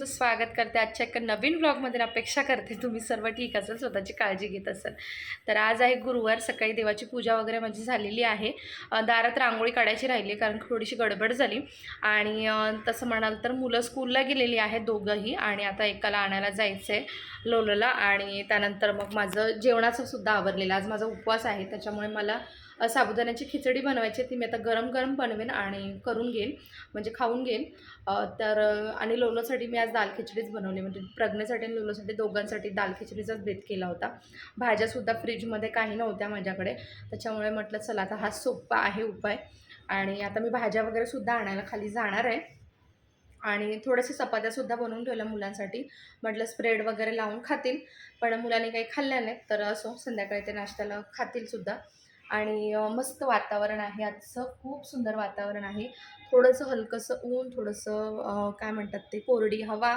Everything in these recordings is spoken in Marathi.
स्वागत करते आजच्या एका नवीन व्लॉगमध्ये. अपेक्षा करते तुम्ही सर्व ठीक असाल, स्वतःची काळजी घेत असाल. तर आज आहे गुरुवार. सकाळी देवाची पूजा वगैरे माझी झालेली आहे. दारात रांगोळी काढायची राहिली कारण थोडीशी गडबड झाली. आणि तसं म्हणाल तर मुलं स्कूलला गेलेली आहेत दोघंही, आणि आता एकाला आणायला जायचं आहे लोलला. आणि त्यानंतर मग माझं जेवणाचं सुद्धा आवरलेलं. आज माझा उपवास आहे, त्याच्यामुळे मला साबुदाण्याची खिचडी बनवायची. ती मी आता गरम गरम बनवेन आणि करून घेईन, म्हणजे खाऊन घेईन. तर आणि लोलोसाठी मी आज दाल खिचडीच बनवली, म्हणजे प्रज्ञेसाठी आणि लोलोसाठी दोघांसाठी दाल खिचडीचाच बेत केला होता. भाज्यासुद्धा फ्रीजमध्ये काही नव्हत्या माझ्याकडे, त्याच्यामुळे म्हटलं चला आता हा सोपा आहे उपाय. आणि आता मी भाज्या वगैरेसुद्धा आणायला खाली जाणार आहे. आणि थोड्याशा चपात्यासुद्धा बनवून ठेवल्या मुलांसाठी. म्हटलं स्प्रेड वगैरे लावून खातील, पण मुलांनी काही खाल्ल्या नाहीत, तर असो संध्याकाळी ते नाश्त्याला खातीलसुद्धा. आणि मस्त वातावरण आहे आजचं, खूप सुंदर वातावरण आहे. थोडंसं हलकंसं ऊन, थोडंसं काय म्हणतात ते कोरडी हवा,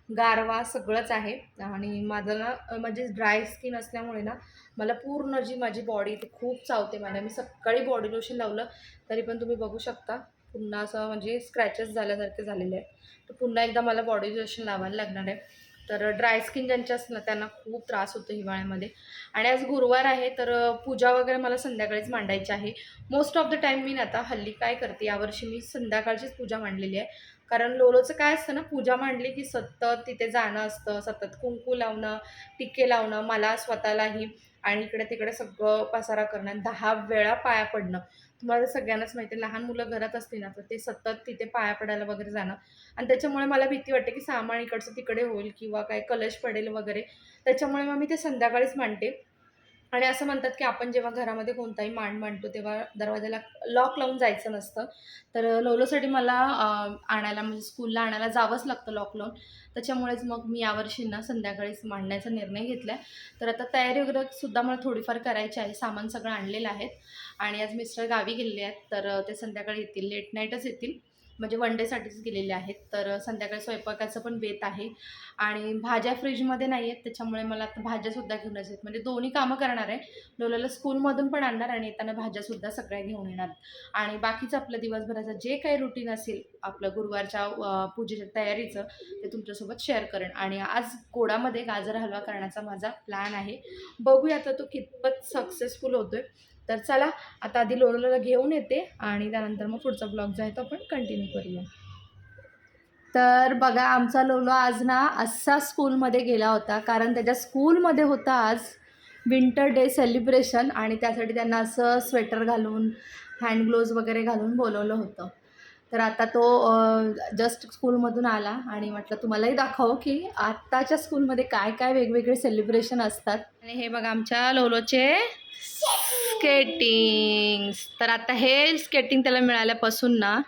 गारवा सगळंच आहे. आणि माझं ना म्हणजे ड्राय स्किन असल्यामुळे ना मला पूर्ण जी माझी बॉडी ती खूप चावते. मला मी सकाळी बॉडी लोशन लावलं तरी पण तुम्ही बघू शकता पुन्हा असं म्हणजे स्क्रॅचेस झाल्यासारखे झालेले आहे. तर पुन्हा एकदा मला बॉडी लोशन लावायला लागणार आहे. तर ड्राय स्किन ज्यांच्या असतं ना त्यांना खूप त्रास होतो हिवाळ्यामध्ये. आणि आज गुरुवार आहे, तर पूजा वगैरे मला संध्याकाळीच मांडायची आहे. मोस्ट ऑफ द टाईम मी आता हल्ली काय करते, यावर्षी मी संध्याकाळचीच पूजा मांडलेली आहे. कारण लोलोचं काय असतं ना, पूजा मांडली की सतत तिथे जाणं असतं, सतत कुंकू लावणं, टिके लावणं, मला स्वतःलाही, आणि इकडे तिकडे सगळं पसारा करणं, 10 वेळा पाया पडणं. तुम्हाला सगळ्यांनाच माहिती आहे, लहान मुलं घरात असतील ना तर ते सतत तिथे पाया पडायला वगैरे जाणं. आणि त्याच्यामुळे मला भीती वाटते की सामान इकडचं तिकडे होईल किंवा काय कलश पडेल वगैरे. त्याच्यामुळे मग मी ते संध्याकाळीच मांडते. आणि असं म्हणतात की आपण जेव्हा घरामध्ये कोणताही मांडतो तेव्हा दरवाजाला लॉक लावून जायचं नसतं. तर लोलोसाठी मला आणायला म्हणजे स्कूलला आणायला जावंच लागतं लॉक लावून. त्याच्यामुळेच मग मी यावर्षी ना संध्याकाळीच मांडण्याचा निर्णय घेतला आहे. तर आता तयारी वगैरेसुद्धा मला थोडीफार करायची आहे. सामान सगळं आणलेलं आहे. आणि आज मिस्टर गावी गेलेले आहेत, तर ते संध्याकाळी येतील, लेट नाईटच येतील, म्हणजे वन डेसाठीच गेलेले आहेत. तर संध्याकाळी स्वयंपाकाचं पण बेत आहे. आणि भाज्या फ्रीजमध्ये नाही आहेत, त्याच्यामुळे मला आता भाज्यासुद्धा घेऊनच आहेत, म्हणजे दोन्ही कामं करणार आहे. लोलाला स्कूलमधून पण आणणार आणि येताना भाज्यासुद्धा सगळ्या घेऊन येणार. आणि बाकीचं आपलं दिवसभराचं जे काही रुटीन असेल आपलं गुरुवारच्या पूजेच्या तयारीचं, ते तुमच्यासोबत शेअर करेन. आणि आज गोडामध्ये गाजर हलवा करण्याचा माझा प्लॅन आहे. बघूया आता तो कितपत सक्सेसफुल होतोय. तर चला आता आधी लोलोला घेऊन येते आणि त्यानंतर मग पुढचा ब्लॉग जो आहे तो आपण कंटिन्यू करूया. तर बघा, आमचा लोलो आज ना असा स्कूलमध्ये गेला होता, कारण त्याच्या स्कूलमध्ये होता आज विंटर डे सेलिब्रेशन, आणि त्यासाठी त्यांना असं स्वेटर घालून हँड ग्लोव्ज वगैरे घालून बोलवलं होतं. तर आता तो जस्ट स्कूलमधून आला आणि म्हटलं तुम्हालाही दाखव की आत्ताच्या स्कूलमध्ये काय काय वेगवेगळे सेलिब्रेशन असतात. आणि हे बघा आमच्या लोलोचे स्केटिंग्स. तर आता हे स्केटिंग त्याला मिळाल्यापासून ना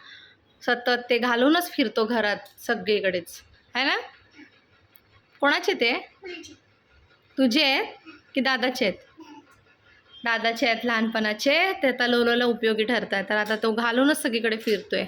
सतत ते घालूनच फिरतो घरात सगळीकडेच, है ना? कोणाचे ते? तुझे आहेत की दादाचे आहेत? दादाचे आहेत लहानपणाचे, ते आता लोलोला उपयोगी ठरतात. तर आता तो घालूनच सगळीकडे फिरतोय.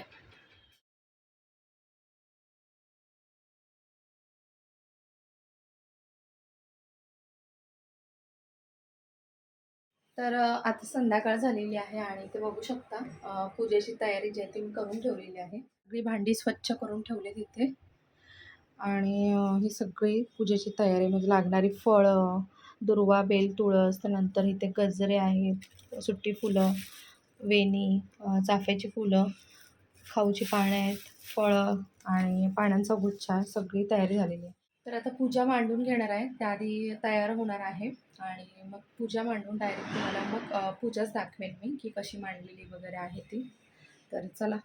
तर आता संध्याकाळ झालेली आहे आणि ते बघू शकता पूजेची तयारी जी आहे ती मी करून ठेवलेली आहे. सगळी भांडी स्वच्छ करून ठेवली तिथे. आणि ही सगळी पूजेची तयारी म्हणजे लागणारी फळं, दुर्वा, बेल, तुळस, त्यानंतर इथे गजरे आहेत, सुट्टी फुलं, वेणी, चाफ्याची फुलं, खाऊची पानं आहेत, फळं आणि पानांचा गुच्छा, सगळी तयारी झालेली आहे. तर आता पूजा मांडून घेणार आहे, त्याआधी तयार होणार आहे. आणि मग पूजा मांडून डायरेक्ट तुम्हाला मग पूजाच दाखवेन मी की कशी मांडलेली वगैरे आहे ती. तर चला.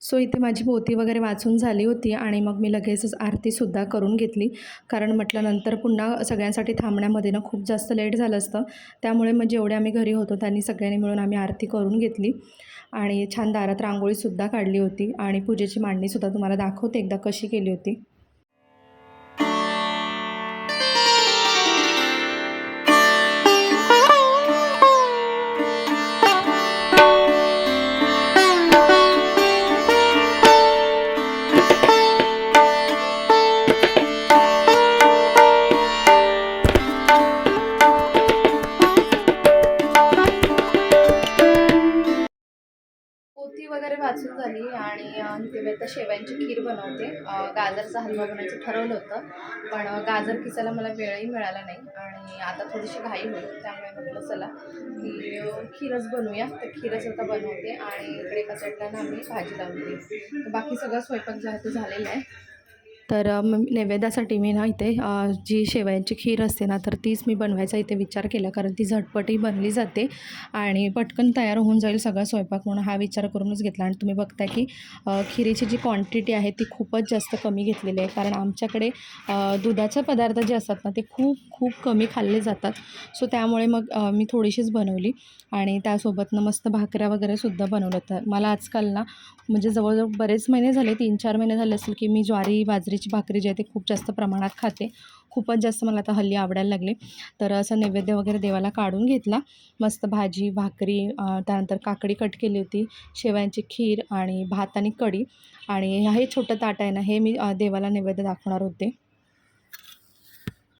सो इथे माझी पोथी वगैरे वाचून झाली होती आणि मग मी लगेचच आरतीसुद्धा करून घेतली. कारण म्हटलं नंतर पुन्हा सगळ्यांसाठी थांबण्यामध्ये ना खूप जास्त लेट झालं असतं. त्यामुळे मग जेवढे आम्ही घरी होतो त्यांनी सगळ्यांनी मिळून आम्ही आरती करून घेतली. आणि छान दारात रांगोळीसुद्धा काढली होती आणि पूजेची मांडणीसुद्धा तुम्हाला दाखवते एकदा कशी केली होती. बनवली आणि तेव्हा आता शेवयांची खीर बनवते. गाजरचा हलवा बनवायचं ठरवलं होतं, पण गाजर किसायला मला वेळही मिळाला नाही आणि आता थोडीशी घाई होईल, त्यामुळे म्हटलं चला की खीरच बनवूया. तर खीरच आता बनवते आणि इकडे एका साईडला ना मी भाजी लावते. तर बाकी सगळा स्वयंपाक जो आहे तो झालेला आहे. तर नैवेद्यासाठी मी ना इथे जी शेवयांची खीर असते ना, तर तीच मी बनवायचा इथे विचार केला, कारण ती झटपटही बनली जाते आणि पटकन तयार होऊन जाईल सगळा स्वयंपाक, म्हणून हा विचार करूनच घेतला. आणि तुम्ही बघताय की खिरीची जी क्वांटिटी आहे ती खूपच जास्त कमी घेतलेली आहे, कारण आमच्याकडे दुधाचे पदार्थ जे असतात ना ते खूप खूप कमी खाल्ले जातात. सो त्यामुळे मग मी थोडीशीच बनवली आणि त्यासोबतनं मस्त भाकऱ्या वगैरेसुद्धा बनवलं. तर मला आजकाल ना म्हणजे जवळजवळ बरेच महिने झाले, 3-4 महिने झाले असेल की मी ज्वारी बाजरीची भाकरी जी आहे ती खूप जास्त प्रमाणात खाते. खूपच जास्त मला आता हल्ली आवडायला लागले. तर असं नैवेद्य वगैरे देवाला काढून घेतला. मस्त भाजी, भाकरी, त्यानंतर काकडी कट केली होती, शेवयांची खीर आणि भात आणि कढी. आणि हे छोटं ताट आहे ना, हे मी देवाला नैवेद्य दाखवणार होते.